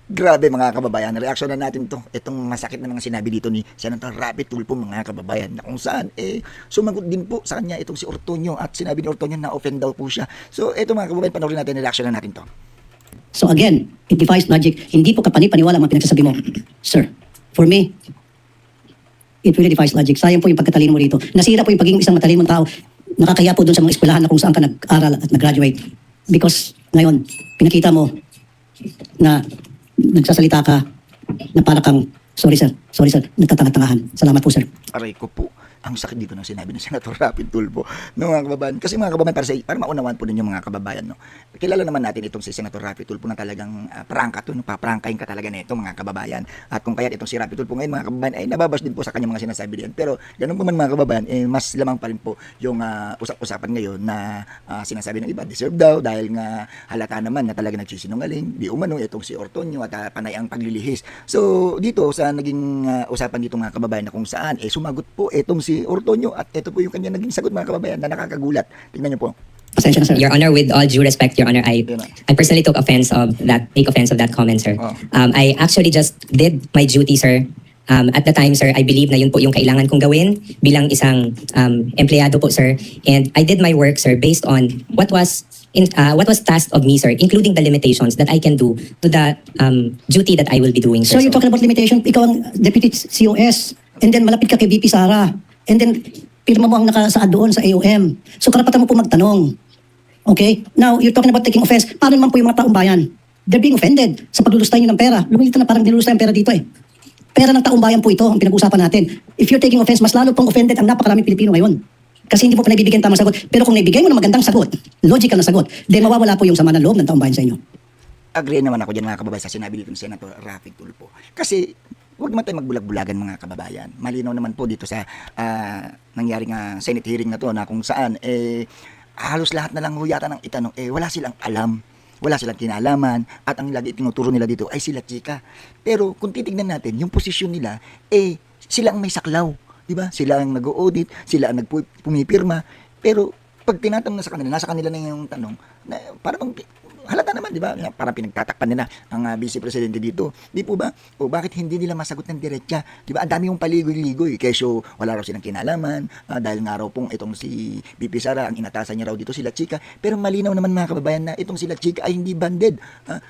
Grabe mga kababayan, reaksyon na natin to. Itong masakit na mga sinabi dito ni Senator Rapi Tulfo mga kababayan na kung saan sumagot din po sa kanya itong si Ortonio at sinabi ni Ortonio na offend daw po siya. So ito mga kababayan, panoorin natin, reaksyon na natin to. So again, it defies logic. Hindi po kapani-paniwala ang mga pinagsasabi mo. Sir, for me, it really defies logic. Sayang po yung pagkatalino mo rito. Nasira po yung pagiging isang matalinong tao. Nakakaya po dun sa mga eskwelahan na kung saan ka nag-aral at nag-graduate. Because ngayon, pinakita mo na nagsasalita ka na para kang, sorry sir, nagtatanga-tangahan. Salamat po sir. Aray ko po, ang sakit dito ng sinabi ng Senator Rapi Tulfo, no, mga kababayan. Kasi mga kababayan, para maunawaan po ninyo mga kababayan, no, kilala naman natin itong si Senator Rapi Tulfo na talagang prangka to, no, paprangkain ka talaga nito mga kababayan. At kung kaya itong si Rapi Tulfo ngayon mga kababayan ay nababash din po sa kanyang mga sinasabi diyan. Pero ganun po man mga kababayan, mas lamang pa rin po yung usap-usapan ngayon na sinasabi ng iba, deserve daw dahil nga halata naman na talaga nagsisinungaling, di umano itong si Ortonio at panay ang paglilihis. So dito sa naging usapan dito mga kababayan na kung saan sumagot po itong si Ortonio at ito po yung kanya naging sagot mga kababayan na nakakagulat. Tingnan niyo po. Pasensya na sir. Your Honor, with all due respect, Your Honor, I personally take offense of that comment, sir. Oh. I actually just did my duty, sir. At the time, sir, I believe na yun po yung kailangan kong gawin bilang isang empleyado po, sir. And I did my work, sir, based on what was tasked of me, sir, including the limitations that I can do to the duty that I will be doing, So sir. you're talking about limitation, ikaw ang Deputy COS, and then malapit ka kay VP Sara, and then pirma mo ang nakasaad doon sa AOM. So karapatan mo po magtanong. Okay? Now, you're talking about taking offense. Paano naman po yung mga taong bayan? They're being offended sa paglulustay nyo ng pera. Lumilita na parang dinulustay ang pera dito eh. Pera ng taong bayan po ito ang pinag-uusapan natin. If you're taking offense, mas lalo pong offended ang napakaraming Pilipino ngayon. Kasi hindi mo pa nagbibigyan tamang sagot. Pero kung naibigay mo ng magandang sagot, logical na sagot, then mawawala po yung sama ng loob ng taong bayan sa inyo. Agree naman ako dyan mga kababayan sa sinabi dito ni Senator Rafi Tulfo. Kasi huwag naman tayo magbulag-bulagan mga kababayan. Malinaw naman po dito sa nangyaring Senate hearing na to na kung saan halos lahat na lang yata ng itanong wala silang alam. Wala silang kinalaman at ang lagi tinuturo nila dito ay sila chika. Pero kung titignan natin yung posisyon nila sila ang may saklaw, di ba? Sila ang nag-audit, sila ang pumipirma. Pero pag tinatanong na sa kanila, nasa kanila na yung tanong, na parang halata naman, di ba? Parang pinagtatakpan nila ang Vice Presidente dito. Di po ba? O bakit hindi nila masagot ng diretsa? Di ba? Ang dami yung paligoy-ligoy. Kesyo wala raw silang kinalaman dahil nga raw pong itong si VP Sara, ang inatasan niya raw dito sila chika. Pero malinaw naman mga kababayan na itong sila chika ay hindi banded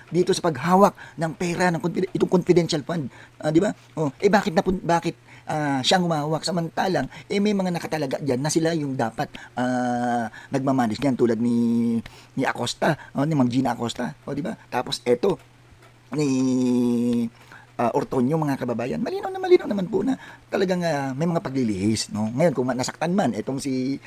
dito sa paghawak ng pera ng itong confidential fund. Di ba? Bakit siyang humahawak samantalang may mga nakatalaga diyan na sila yung dapat nagmamanage niyan tulad ni Acosta, ni Ma'am Gina Acosta, di ba? Tapos eto ni Ortonio mga kababayan. Malinaw naman po na talagang may mga paglilihis, no? Ngayon kung nasaktan man itong si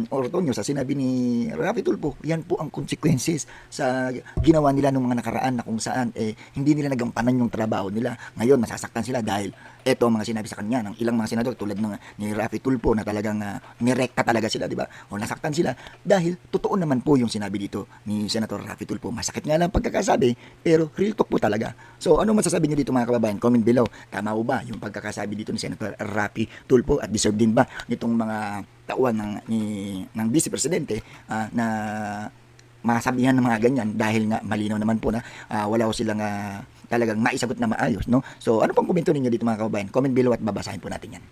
Ortonio sa sinabi ni Rafi Tulfo, yan po ang consequences sa ginawa nila nung mga nakaraan na kung saan hindi nila nagampanan yung trabaho nila. Ngayon nasasaktan sila dahil eto ang mga sinabi sa kanya ng ilang mga senador tulad ni Rafi Tulfo na talagang nirekta talaga sila, di ba? O nasaktan sila dahil totoo naman po yung sinabi dito ni Senator Rafi Tulfo. Masakit nga lang pagkakasabi, pero real talk po talaga. So ano masasabi niyo dito mga kababayan? Comment below. Tama po ba yung pagkakasabi dito ni Senator Rafi Tulfo at deserve din ba nitong mga tauhan ng Vice Presidente na masabihan ng mga ganyan dahil nga malinaw naman po na wala ko silang talagang maisagot na maayos, no? So ano pong komento ninyo dito mga kababayan? Comment below at babasahin po natin yan.